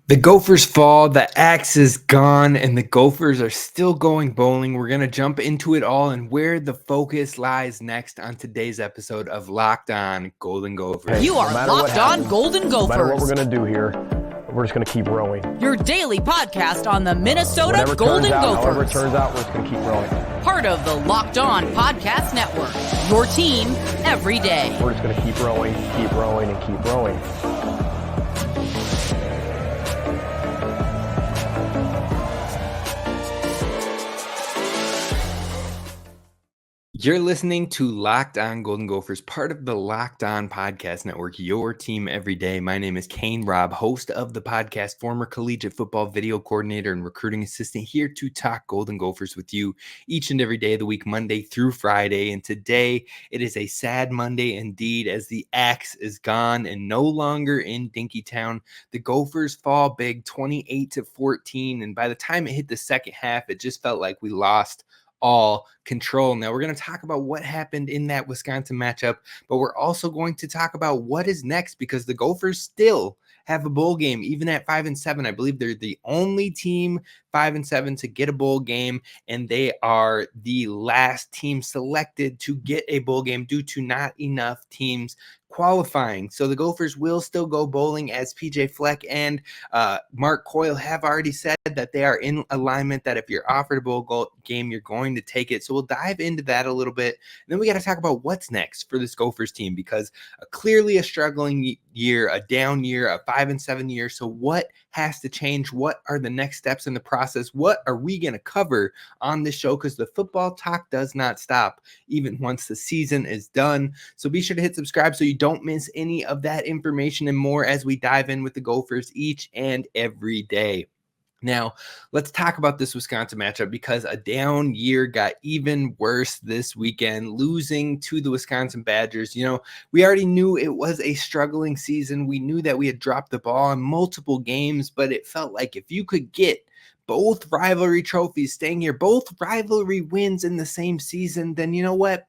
The Gophers fall, the axe is gone, and the Gophers are still going bowling. We're going to jump into it all and where the focus lies next on today's episode of Locked On Golden Gophers. You are Locked On Golden Gophers. No matter what we're going to do here, we're just going to keep rowing. Your daily podcast on the Minnesota Golden Gophers. However it turns out, we're just going to keep rowing. Part of the Locked On Podcast Network. Your team every day. We're just going to keep rowing, and keep rowing. You're listening to Locked On Golden Gophers, part of the Locked On Podcast Network, your team every day. My name is Kane Rob, host of the podcast, former collegiate football video coordinator and recruiting assistant, here to talk Golden Gophers with you each and every day of the week, Monday through Friday. And today, it is a sad Monday indeed, as the axe is gone and no longer in Dinkytown. The Gophers fall big, 28-14, and by the time it hit the second half, it just felt like we lost all control. Now we're going to talk about what happened in that Wisconsin matchup, but we're also going to talk about what is next, because the Gophers still have a bowl game, even at 5-7. I believe they're the only team 5-7 to get a bowl game, and they are the last team selected to get a bowl game due to not enough teams qualifying. So the Gophers will still go bowling, as PJ Fleck and Mark Coyle have already said that they are in alignment, that if you're offered a bowl game, you're going to take it. So we'll dive into that a little bit. And then we got to talk about what's next for this Gophers team, because clearly a struggling year, a down year, a 5-7 year. So what has to change? What are the next steps in the process? What are we going to cover on this show? Because the football talk does not stop even once the season is done. So be sure to hit subscribe so you don't miss any of that information and more as we dive in with the Gophers each and every day. Now, let's talk about this Wisconsin matchup, because a down year got even worse this weekend, losing to the Wisconsin Badgers. You know, we already knew it was a struggling season. We knew that we had dropped the ball in multiple games, but it felt like if you could get both rivalry trophies staying here, both rivalry wins in the same season, then you know what?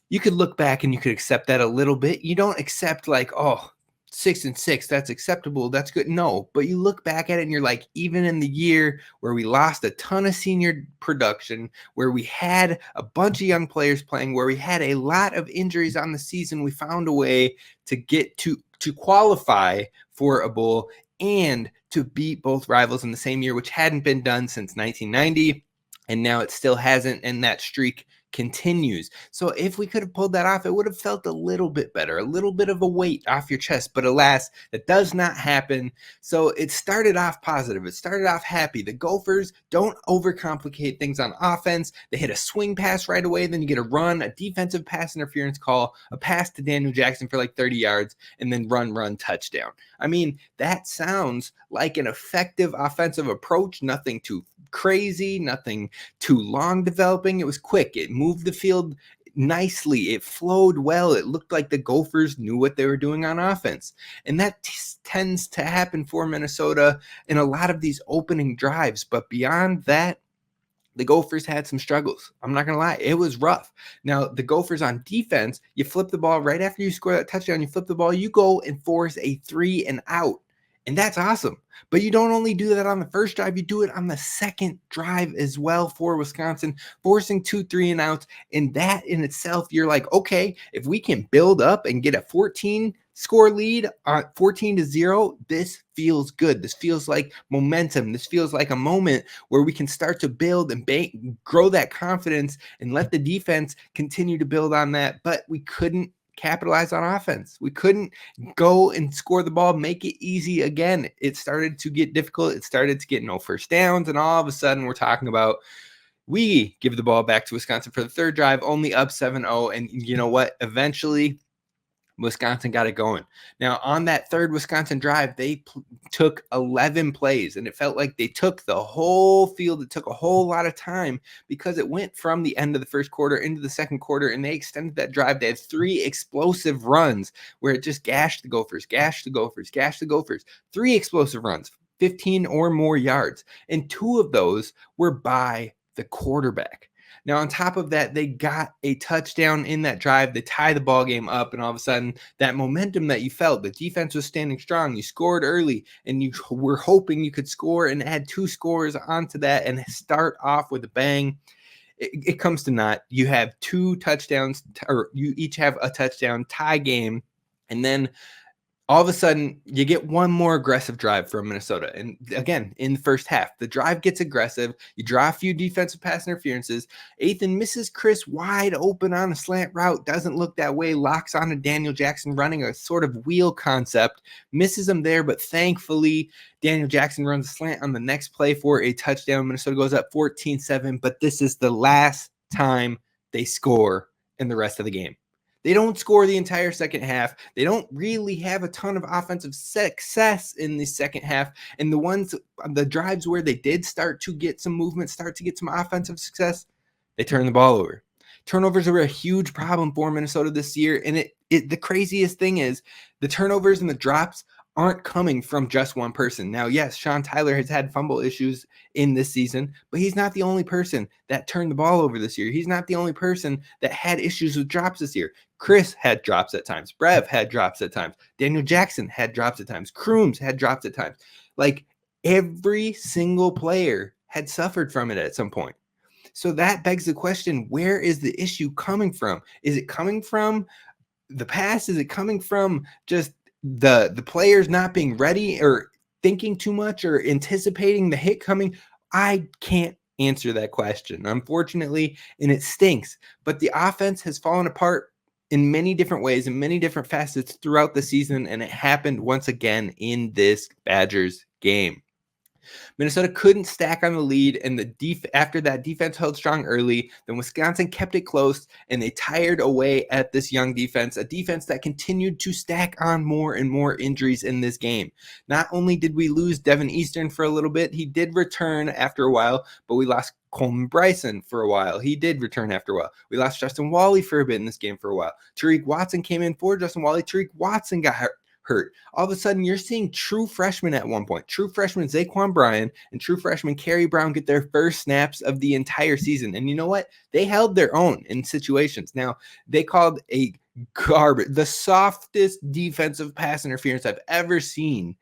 You could look back and you could accept that a little bit. You don't accept like, oh, 6-6, that's acceptable, that's good. No, but you look back at it and you're like, even in the year where we lost a ton of senior production, where we had a bunch of young players playing, where we had a lot of injuries on the season, we found a way to get to qualify for a bowl and to beat both rivals in the same year, which hadn't been done since 1990. And now it still hasn't, and that streak continues. So if we could have pulled that off, it would have felt a little bit better, a little bit of a weight off your chest. But alas, that does not happen. So it started off positive. It started off happy. The Gophers don't overcomplicate things on offense. They hit a swing pass right away. Then you get a run, a defensive pass interference call, a pass to Daniel Jackson for like 30 yards, and then run, touchdown. I mean, that sounds like an effective offensive approach. Nothing too crazy, nothing too long developing. It was quick. It moved the field nicely. It flowed well. It looked like the Gophers knew what they were doing on offense. And that tends to happen for Minnesota in a lot of these opening drives. But beyond that, the Gophers had some struggles. I'm not going to lie. It was rough. Now, the Gophers on defense, you flip the ball right after you score that touchdown, you flip the ball, you go and force a 3-and-out. And that's awesome. But you don't only do that on the first drive, you do it on the second drive as well for Wisconsin, forcing 2 3-and-outs. And that in itself, you're like, okay, if we can build up and get a 14-score lead, 14-0, this feels good. This feels like momentum. This feels like a moment where we can start to build and grow that confidence and let the defense continue to build on that. But we couldn't capitalize on offense. We couldn't go and score the ball, make it easy again. It started to get difficult. It started to get no first downs. And all of a sudden we're talking about, we give the ball back to Wisconsin for the third drive, only up 7-0. And you know what? Eventually Wisconsin got it going. Now, on that third Wisconsin drive, they took 11 plays, and it felt like they took the whole field. It took a whole lot of time because it went from the end of the first quarter into the second quarter, and they extended that drive. They had 3 explosive runs where it just gashed the Gophers, 3 explosive runs, 15 or more yards, and 2 of those were by the quarterback. Now, on top of that, they got a touchdown in that drive. They tie the ball game up, and all of a sudden, that momentum that you felt, the defense was standing strong. You scored early, and you were hoping you could score and add 2 scores onto that and start off with a bang. It comes to naught. You have 2 touchdowns, or you each have a touchdown, tie game, and then all of a sudden, you get one more aggressive drive from Minnesota. And again, in the first half, the drive gets aggressive. You draw a few defensive pass interferences. Ethan misses Chris wide open on a slant route. Doesn't look that way. Locks on to Daniel Jackson running a sort of wheel concept. Misses him there, but thankfully, Daniel Jackson runs a slant on the next play for a touchdown. Minnesota goes up 14-7, but this is the last time they score in the rest of the game. They don't score the entire second half. They don't really have a ton of offensive success in the second half. And the drives where they did start to get some movement, start to get some offensive success, they turn the ball over. Turnovers are a huge problem for Minnesota this year. And the craziest thing is the turnovers and the drops aren't coming from just one person. Now, yes, Sean Tyler has had fumble issues in this season, but he's not the only person that turned the ball over this year. He's not the only person that had issues with drops this year. Chris had drops at times. Brev had drops at times. Daniel Jackson had drops at times. Crooms had drops at times. Like, every single player had suffered from it at some point. So that begs the question, where is the issue coming from? Is it coming from the pass? Is it coming from just the players not being ready or thinking too much or anticipating the hit coming? I can't answer that question, unfortunately, and it stinks. But the offense has fallen apart in many different ways, in many different facets throughout the season, and it happened once again in this Badgers game. Minnesota couldn't stack on the lead, and after that, defense held strong early. Then Wisconsin kept it close, and they tired away at this young defense, a defense that continued to stack on more and more injuries in this game. Not only did we lose Devin Eastern for a little bit, he did return after a while, but we lost Coleman Bryson for a while. He did return after a while. We lost Justin Wally for a bit in this game for a while. Tariq Watson came in for Justin Wally. Tariq Watson got hurt. All of a sudden, you're seeing true freshmen at one point. True freshman Zaquan Bryan and true freshman Kerry Brown get their first snaps of the entire season. And you know what? They held their own in situations. Now, they called the softest defensive pass interference I've ever seen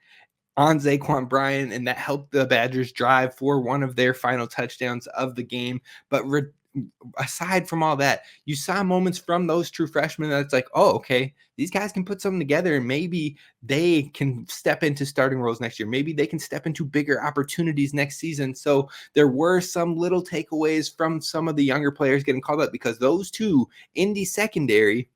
on Zaquan Bryan, and that helped the Badgers drive for one of their final touchdowns of the game. But aside from all that, you saw moments from those true freshmen that's like, oh, okay, these guys can put something together and maybe they can step into starting roles next year. Maybe they can step into bigger opportunities next season. So there were some little takeaways from some of the younger players getting called up, because those two in the secondary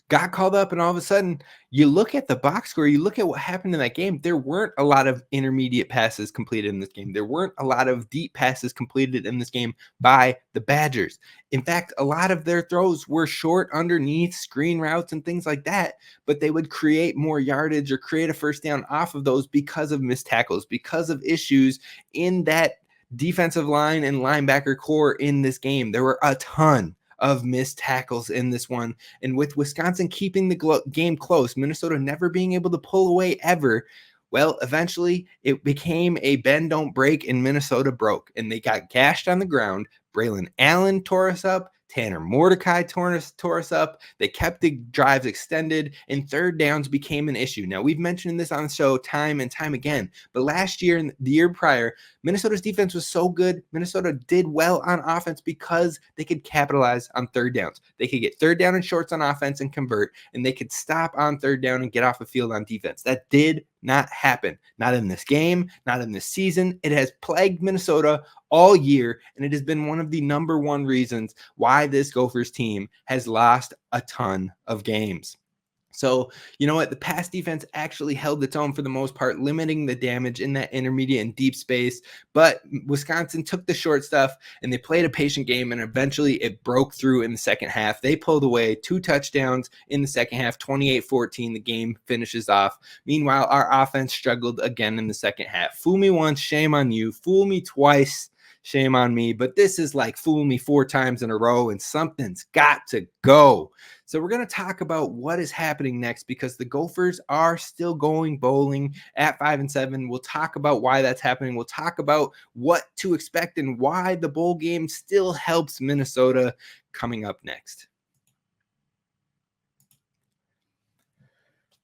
got called up, and all of a sudden you look at the box score, you look at what happened in that game. There weren't a lot of intermediate passes completed in this game. There weren't a lot of deep passes completed in this game by the Badgers. In fact, a lot of their throws were short underneath screen routes and things like that, but they would create more yardage or create a first down off of those because of missed tackles, because of issues in that defensive line and linebacker core in this game. There were a ton of missed tackles in this one. And with Wisconsin keeping the game close, Minnesota never being able to pull away ever, well, eventually it became a bend, don't break, and Minnesota broke. And they got gashed on the ground. Braylon Allen tore us up. Tanner Mordecai tore us up. They kept the drives extended, and third downs became an issue. Now, we've mentioned this on the show time and time again, but last year and the year prior, Minnesota's defense was so good. Minnesota did well on offense because they could capitalize on third downs. They could get third down and shorts on offense and convert, and they could stop on third down and get off the field on defense. That did not happen. Not in this game, not in this season. It has plagued Minnesota all year, and it has been one of the number one reasons why this Gophers team has lost a ton of games. So, you know what? The pass defense actually held its own for the most part, limiting the damage in that intermediate and deep space. But Wisconsin took the short stuff, and they played a patient game, and eventually it broke through in the second half. They pulled away 2 touchdowns in the second half, 28-14. The game finishes off. Meanwhile, our offense struggled again in the second half. Fool me once, shame on you. Fool me twice, shame on me. But this is like fool me 4 times in a row, and something's got to go. So we're going to talk about what is happening next because the Gophers are still going bowling at 5-7. We'll talk about why that's happening. We'll talk about what to expect and why the bowl game still helps Minnesota coming up next.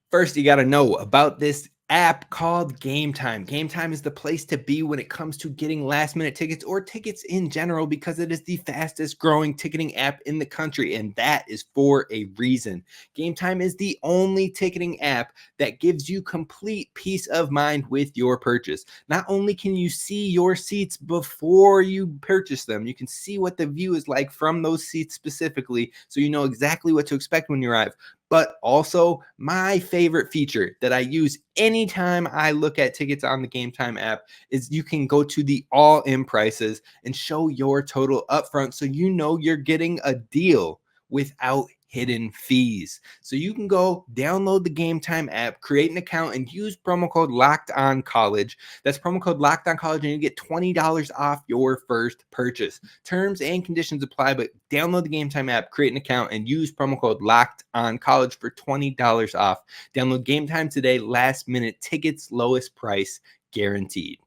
First, you got to know about this app called Gametime. Gametime is the place to be when it comes to getting last-minute tickets or tickets in general because it is the fastest growing ticketing app in the country, and that is for a reason. Gametime is the only ticketing app that gives you complete peace of mind with your purchase. Not only can you see your seats before you purchase them, you can see what the view is like from those seats specifically, so you know exactly what to expect when you arrive. But also, my favorite feature that I use anytime I look at tickets on the Gametime app is you can go to the all-in prices and show your total upfront so you know you're getting a deal without hidden fees. So you can go download the Gametime app, create an account, and use promo code LOCKEDONCollege. That's promo code LOCKEDONCollege, and you get $20 off your first purchase. Terms and conditions apply, but download the Gametime app, create an account, and use promo code LOCKEDONCollege for $20 off. Download Gametime today. Last minute tickets, lowest price guaranteed.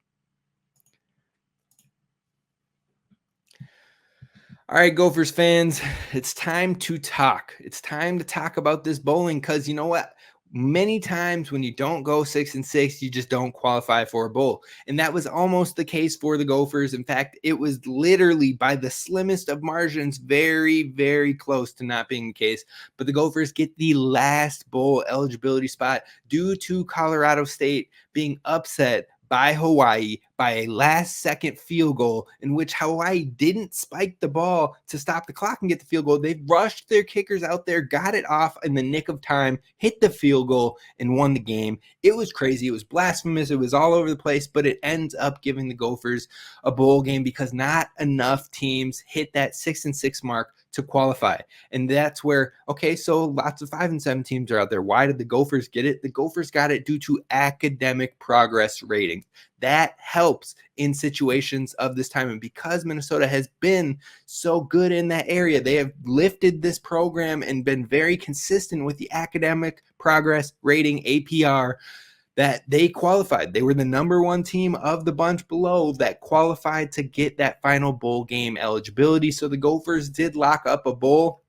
All right, Gophers fans, it's time to talk. It's time to talk about this bowling because you know what? Many times when you don't go 6-6, you just don't qualify for a bowl. And that was almost the case for the Gophers. In fact, it was literally by the slimmest of margins, very, very close to not being the case. But the Gophers get the last bowl eligibility spot due to Colorado State being upset by Hawaii by a last-second field goal in which Hawaii didn't spike the ball to stop the clock and get the field goal. They rushed their kickers out there, got it off in the nick of time, hit the field goal, and won the game. It was crazy. It was blasphemous. It was all over the place, but it ends up giving the Gophers a bowl game because not enough teams hit that 6-6 mark to qualify. And that's where, okay, so lots of 5-7 teams are out there. Why did the Gophers get it? The Gophers got it due to academic progress ratings. That helps in situations of this time. And because Minnesota has been so good in that area, they have lifted this program and been very consistent with the academic progress rating, APR, that they qualified. They were the number one team of the bunch below that qualified to get that final bowl game eligibility. So the Gophers did lock up a bowl,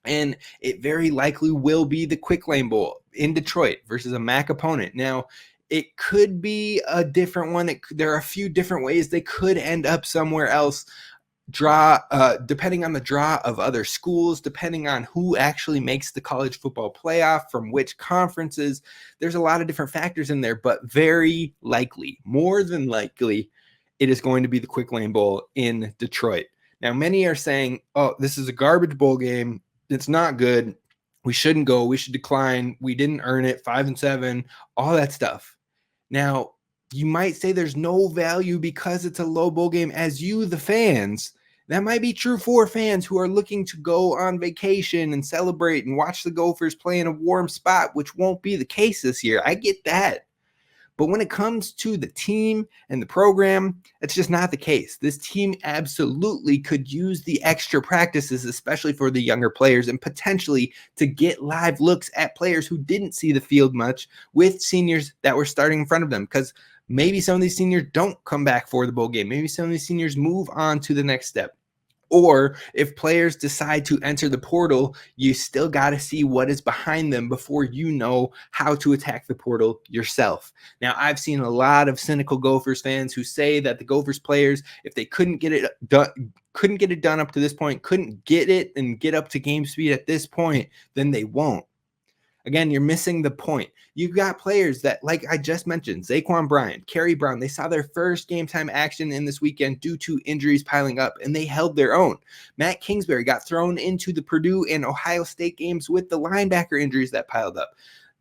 and it very likely will be the Quick Lane Bowl in Detroit versus a MAC opponent. Now, it could be a different one. There are a few different ways they could end up somewhere else. Depending on the draw of other schools, depending on who actually makes the college football playoff from which conferences. There's a lot of different factors in there, but very likely, more than likely, it is going to be the Quick Lane Bowl in Detroit. Now, many are saying, oh, this is a garbage bowl game. It's not good. We shouldn't go. We should decline. We didn't earn it. 5-7, all that stuff. Now, you might say there's no value because it's a low bowl game as you, the fans. That might be true for fans who are looking to go on vacation and celebrate and watch the Gophers play in a warm spot, which won't be the case this year. I get that. But when it comes to the team and the program, it's just not the case. This team absolutely could use the extra practices, especially for the younger players, and potentially to get live looks at players who didn't see the field much with seniors that were starting in front of them. Because maybe some of these seniors don't come back for the bowl game. Maybe some of these seniors move on to the next step. Or if players decide to enter the portal, you still got to see what is behind them before you know how to attack the portal yourself. Now, I've seen a lot of cynical Gophers fans who say that the Gophers players, if they couldn't get it done up to this point, couldn't get it and get up to game speed at this point, then they won't. Again, you're missing the point. You've got players that, like I just mentioned, Zaquan Bryant, Kerry Brown, they saw their first game time action in this weekend due to injuries piling up, and they held their own. Matt Kingsbury got thrown into the Purdue and Ohio State games with the linebacker injuries that piled up.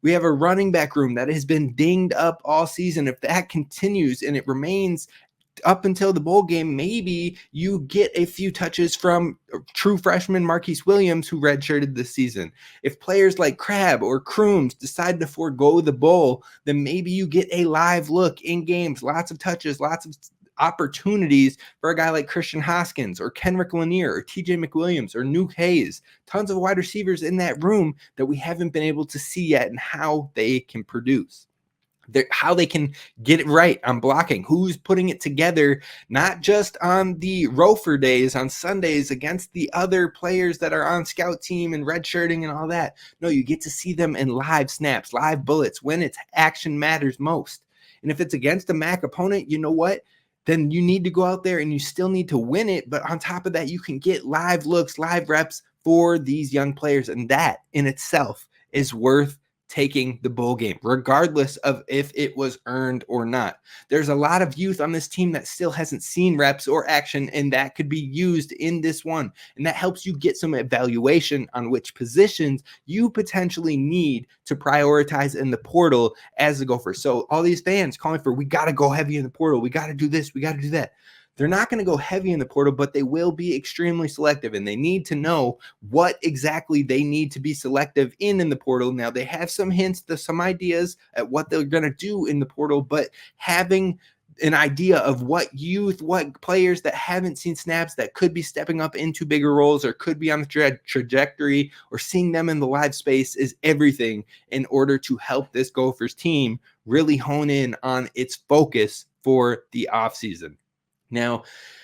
We have a running back room that has been dinged up all season. If that continues and it remains up until the bowl game, maybe you get a few touches from true freshman Marquise Williams, who redshirted this season. If players like Crab or Crooms decide to forego the bowl, then maybe you get a live look in games, lots of touches, lots of opportunities for a guy like Christian Hoskins or Kenrick Lanier or TJ McWilliams or Nuke Hayes. Tons of wide receivers in that room that we haven't been able to see yet and how they can produce. How they can get it right on blocking, who's putting it together, not just on the rofer days, on Sundays against the other players that are on scout team and redshirting and all that. No, you get to see them in live snaps, live bullets, when it's action matters most. And if it's against a MAC opponent, you know what? Then you need to go out there and you still need to win it. But on top of that, you can get live looks, live reps for these young players. And that in itself is worth taking the bowl game, regardless of if it was earned or not. There's a lot of youth on this team that still hasn't seen reps or action, and that could be used in this one. And that helps you get some evaluation on which positions you potentially need to prioritize in the portal as a Gopher. So all these fans calling for, we got to go heavy in the portal, we got to do this, we got to do that. They're not going to go heavy in the portal, but they will be extremely selective, and they need to know what exactly they need to be selective in the portal. Now, they have some hints, some ideas at what they're going to do in the portal, but having an idea of what youth, what players that haven't seen snaps that could be stepping up into bigger roles or could be on the trajectory, or seeing them in the live space is everything in order to help this Gophers team really hone in on its focus for the offseason. Now,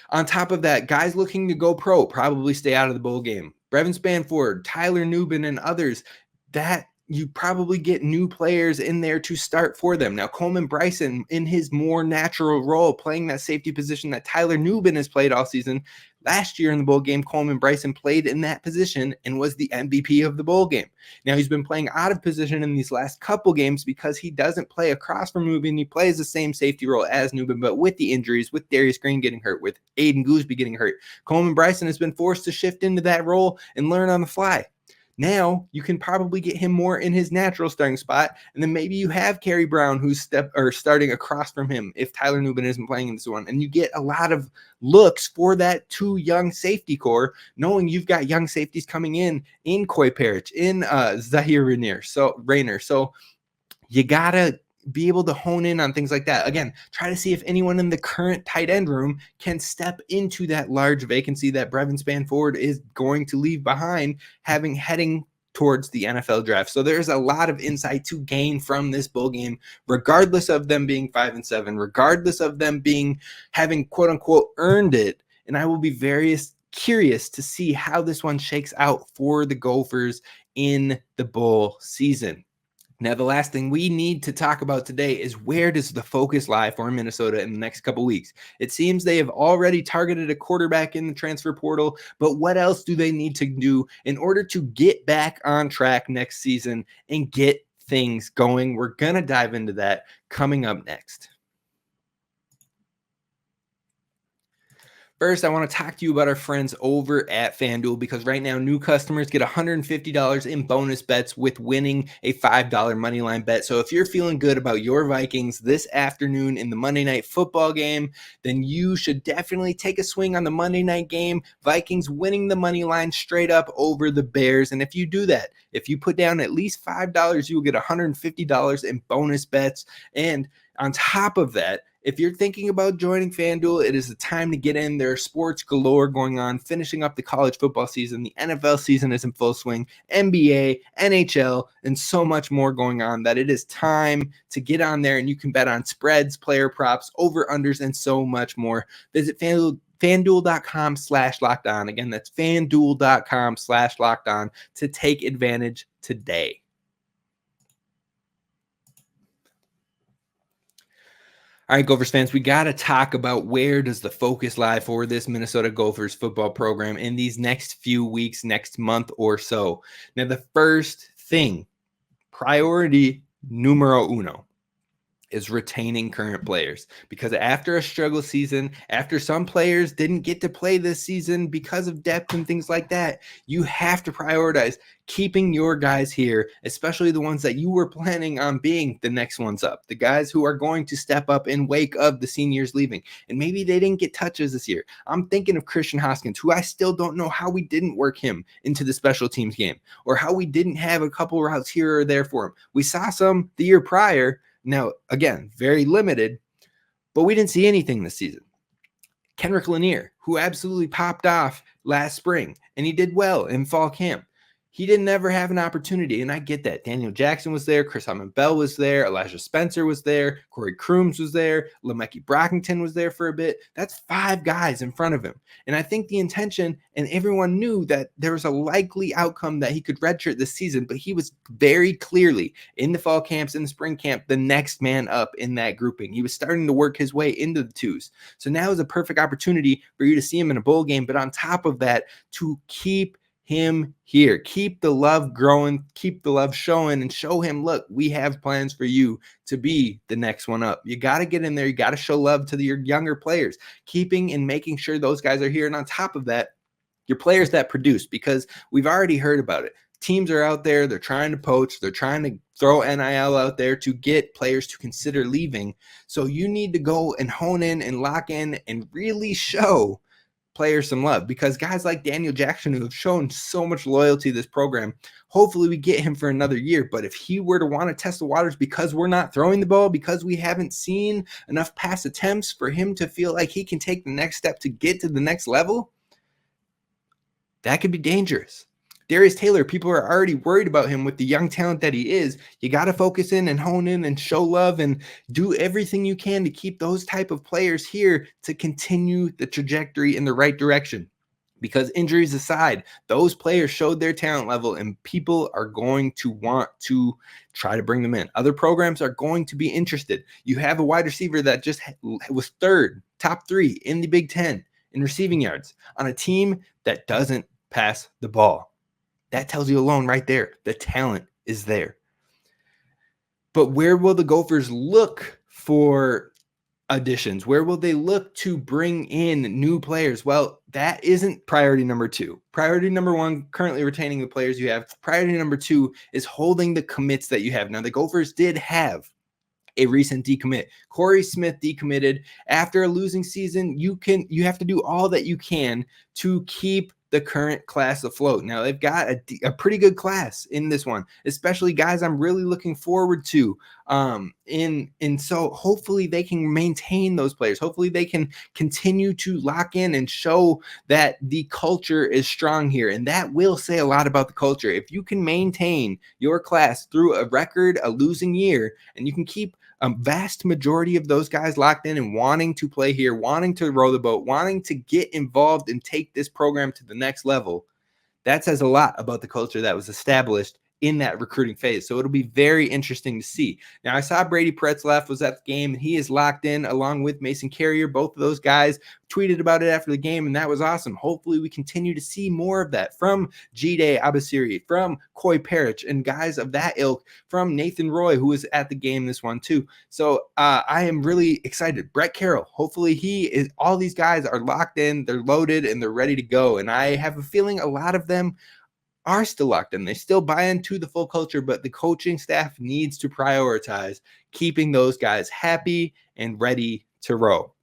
on top of that, guys looking to go pro probably stay out of the bowl game. Tristyn Spann-Ford, Tyler Nubin, and others, that you probably get new players in there to start for them. Now, Coleman Bryson, in his more natural role, playing that safety position that Tyler Nubin has played all season. Last year in the bowl game, Coleman Bryson played in that position and was the MVP of the bowl game. Now, he's been playing out of position in these last couple games because he doesn't play across from Nubin. He plays the same safety role as Nubin, but with the injuries, with Darius Green getting hurt, with Aiden Gooseby getting hurt, Coleman Bryson has been forced to shift into that role and learn on the fly. Now you can probably get him more in his natural starting spot, and then maybe you have Kerry Brown who's starting across from him if Tyler Nubin isn't playing in this one, and you get a lot of looks for that two young safety core, knowing you've got young safeties coming in Coy Parrish, in Zahir Rainier, so you gotta be able to hone in on things like that. Again, try to see if anyone in the current tight end room can step into that large vacancy that Tristyn Spann-Ford is going to leave behind, heading towards the NFL draft. So there's a lot of insight to gain from this bowl game, regardless of them being 5-7, regardless of them having quote unquote earned it. And I will be very curious to see how this one shakes out for the Gophers in the bowl season. Now, the last thing we need to talk about today is, where does the focus lie for Minnesota in the next couple weeks? It seems they have already targeted a quarterback in the transfer portal, but what else do they need to do in order to get back on track next season and get things going? We're going to dive into that coming up next. First, I want to talk to you about our friends over at FanDuel, because right now new customers get $150 in bonus bets with winning a $5 moneyline bet. So if you're feeling good about your Vikings this afternoon in the Monday Night Football game, then you should definitely take a swing on the Monday night game. Vikings winning the money line straight up over the Bears. And if you do that, if you put down at least $5, you will get $150 in bonus bets. And on top of that, if you're thinking about joining FanDuel, it is the time to get in. There are sports galore going on, finishing up the college football season. The NFL season is in full swing, NBA, NHL, and so much more going on that it is time to get on there, and you can bet on spreads, player props, over-unders, and so much more. Visit FanDuel.com/lockedon. Again, that's FanDuel.com/lockedon to take advantage today. All right, Gophers fans, we got to talk about, where does the focus lie for this Minnesota Gophers football program in these next few weeks, next month or so. Now, the first thing, priority numero uno, is retaining current players, because after a struggle season, after some players didn't get to play this season because of depth and things like that, you have to prioritize keeping your guys here, especially the ones that you were planning on being the next ones up, the guys who are going to step up in wake of the seniors leaving. And maybe they didn't get touches this year. I'm thinking of Christian Hoskins, who I still don't know how we didn't work him into the special teams game, or how we didn't have a couple routes here or there for him. We saw some the year prior. Now, again, very limited, but we didn't see anything this season. Kendrick Lanier, who absolutely popped off last spring, and he did well in fall camp. He didn't ever have an opportunity, and I get that. Daniel Jackson was there, Chris Bell was there, Elijah Spencer was there, Corey Crooms was there, Lemecki Brockington was there for a bit. That's 5 guys in front of him. And I think the intention, and everyone knew that there was a likely outcome that he could redshirt this season, but he was very clearly in the fall camps, in the spring camp, the next man up in that grouping. He was starting to work his way into the 2s. So now is a perfect opportunity for you to see him in a bowl game, but on top of that, to keep him here, keep the love growing, keep the love showing, and show him, look, we have plans for you to be the next one up. You got to get in there. You got to show love to your younger players, keeping and making sure those guys are here. And on top of that, your players that produce, because we've already heard about it. Teams are out there. They're trying to poach. They're trying to throw NIL out there to get players to consider leaving. So you need to go and hone in and lock in and really show players some love, because guys like Daniel Jackson, who have shown so much loyalty to this program, hopefully we get him for another year. But if he were to want to test the waters because we're not throwing the ball, because we haven't seen enough pass attempts for him to feel like he can take the next step to get to the next level, that could be dangerous. Darius Taylor, people are already worried about him with the young talent that he is. You got to focus in and hone in and show love and do everything you can to keep those type of players here to continue the trajectory in the right direction. Because injuries aside, those players showed their talent level, and people are going to want to try to bring them in. Other programs are going to be interested. You have a wide receiver that just was top 3 in the Big Ten in receiving yards on a team that doesn't pass the ball. That tells you alone right there. The talent is there. But where will the Gophers look for additions? Where will they look to bring in new players? Well, that isn't priority number 2. Priority number 1, currently retaining the players you have. Priority number 2 is holding the commits that you have. Now, the Gophers did have a recent decommit. Corey Smith decommitted after a losing season. You have to do all that you can to keep the current class afloat. Now, they've got a pretty good class in this one, especially guys I'm really looking forward to. And so hopefully they can maintain those players. Hopefully they can continue to lock in and show that the culture is strong here. And that will say a lot about the culture. If you can maintain your class through a losing year, and you can keep a vast majority of those guys locked in and wanting to play here, wanting to row the boat, wanting to get involved and take this program to the next level, that says a lot about the culture that was established in that recruiting phase. So it'll be very interesting to see. Now, I saw Brady Pretzlaff was at the game, and he is locked in along with Mason Carrier. Both of those guys tweeted about it after the game, and that was awesome. Hopefully we continue to see more of that from Jide Abasiri, from Coy Parrish, and guys of that ilk, from Nathan Roy, who was at the game this one too. So I am really excited. Brett Carroll, hopefully all these guys are locked in, they're loaded, and they're ready to go. And I have a feeling a lot of them are still locked in. They still buy into the full culture, but the coaching staff needs to prioritize keeping those guys happy and ready to row.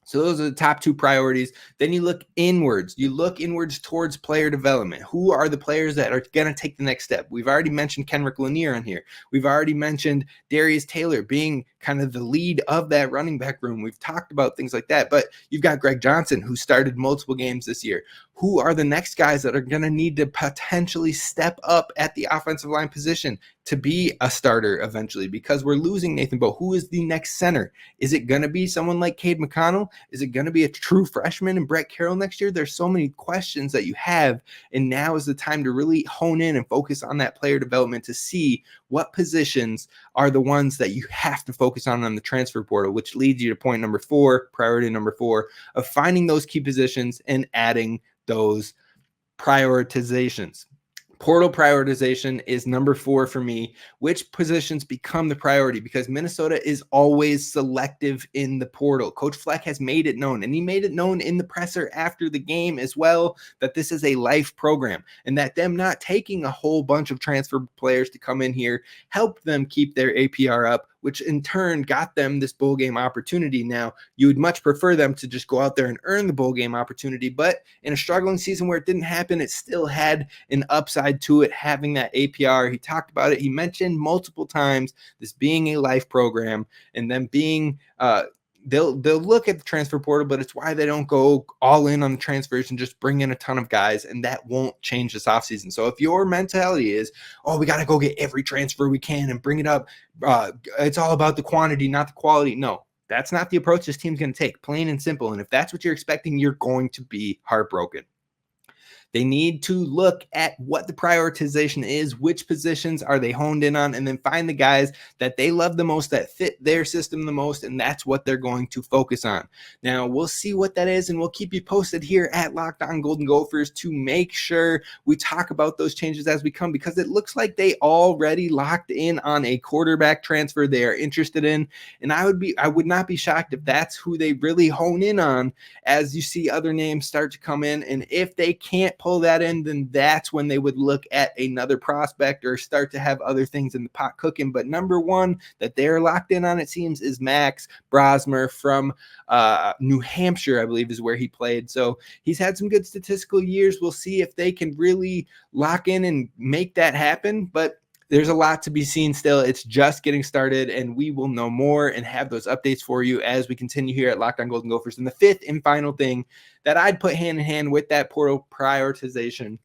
So those are the top 2 priorities. Then you look inwards. You look inwards towards player development. Who are the players that are going to take the next step? We've already mentioned Kendrick Lanier on here. We've already mentioned Darius Taylor being kind of the lead of that running back room. We've talked about things like that. But you've got Greg Johnson, who started multiple games this year. Who are the next guys that are going to need to potentially step up at the offensive line position to be a starter eventually? Because we're losing Nathan Bowe. Who is the next center? Is it going to be someone like Cade McConnell? Is it going to be a true freshman and Brett Carroll next year? There's so many questions that you have, and now is the time to really hone in and focus on that player development to see what positions are the ones that you have to focus on the transfer portal, which leads you to point number 4, priority number 4, of finding those key positions and adding those prioritizations. Portal prioritization is number 4 for me. Which positions become the priority? Because Minnesota is always selective in the portal. Coach Fleck has made it known, and he made it known in the presser after the game as well, that this is a life program, and that them not taking a whole bunch of transfer players to come in here helped them keep their APR up, which in turn got them this bowl game opportunity. Now, you would much prefer them to just go out there and earn the bowl game opportunity, but in a struggling season where it didn't happen, it still had an upside to it, having that APR. He talked about it. He mentioned multiple times this being a life program and them being they'll look at the transfer portal, but it's why they don't go all in on the transfers and just bring in a ton of guys, and that won't change this offseason. So if your mentality is, oh, we got to go get every transfer we can and bring it up, it's all about the quantity, not the quality. No, that's not the approach this team's going to take, plain and simple. And if that's what you're expecting, you're going to be heartbroken. They need to look at what the prioritization is, which positions are they honed in on, and then find the guys that they love the most, that fit their system the most, and that's what they're going to focus on. Now, we'll see what that is, and we'll keep you posted here at Locked On Golden Gophers to make sure we talk about those changes as we come, because it looks like they already locked in on a quarterback transfer they are interested in, and I would not be shocked if that's who they really hone in on as you see other names start to come in. And if they can't pull that in, then that's when they would look at another prospect or start to have other things in the pot cooking. But number one that they're locked in on, it seems, is Max Brosmer from New Hampshire, I believe is where he played. So he's had some good statistical years. We'll see if they can really lock in and make that happen. But there's a lot to be seen still. It's just getting started, and we will know more and have those updates for you as we continue here at Locked On Golden Gophers. And the fifth and final thing that I'd put hand in hand with that portal prioritization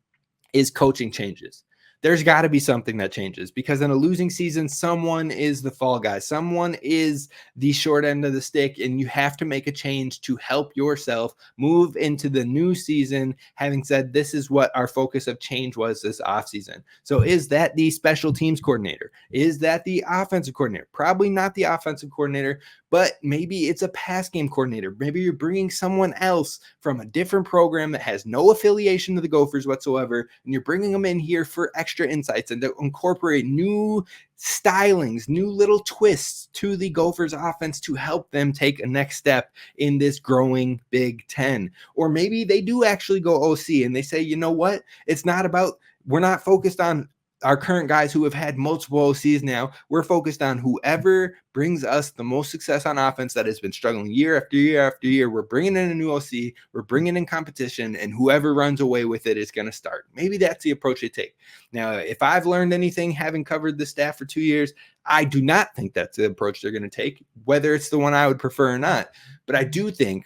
is coaching changes. There's got to be something that changes, because in a losing season, someone is the fall guy. Someone is the short end of the stick, and you have to make a change to help yourself move into the new season, having said this is what our focus of change was this offseason. So is that the special teams coordinator? Is that the offensive coordinator? Probably not the offensive coordinator, but maybe it's a pass game coordinator. Maybe you're bringing someone else from a different program that has no affiliation to the Gophers whatsoever, and you're bringing them in here for extra insights and to incorporate new stylings, new little twists to the Gophers offense to help them take a next step in this growing Big Ten. Or maybe they do actually go OC and they say, you know what? It's not about, we're not focused on our current guys who have had multiple OCs now. We're focused on whoever brings us the most success on offense that has been struggling year after year after year. We're bringing in a new OC, we're bringing in competition, and whoever runs away with it is going to start. Maybe that's the approach they take. Now, if I've learned anything having covered the staff for 2 years, I do not think that's the approach they're going to take, whether it's the one I would prefer or not. But I do think,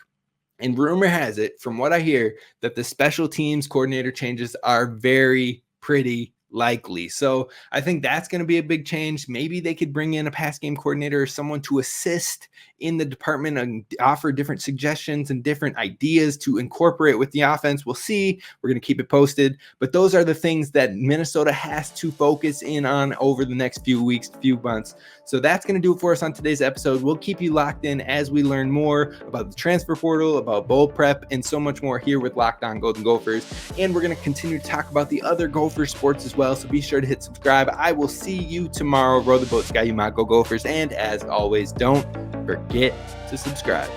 and rumor has it from what I hear, that the special teams coordinator changes are pretty likely. So I think that's going to be a big change. Maybe they could bring in a pass game coordinator or someone to assist in the department and offer different suggestions and different ideas to incorporate with the offense. We'll see. We're going to keep it posted. But those are the things that Minnesota has to focus in on over the next few weeks, few months. So that's going to do it for us on today's episode. We'll keep you locked in as we learn more about the transfer portal, about bowl prep, and so much more here with Locked On Golden Gophers. And we're going to continue to talk about the other Gopher sports as well. So be sure to hit subscribe. I will see you tomorrow. Row the boat, Sky, you might go Gophers. And as always, don't forget to subscribe.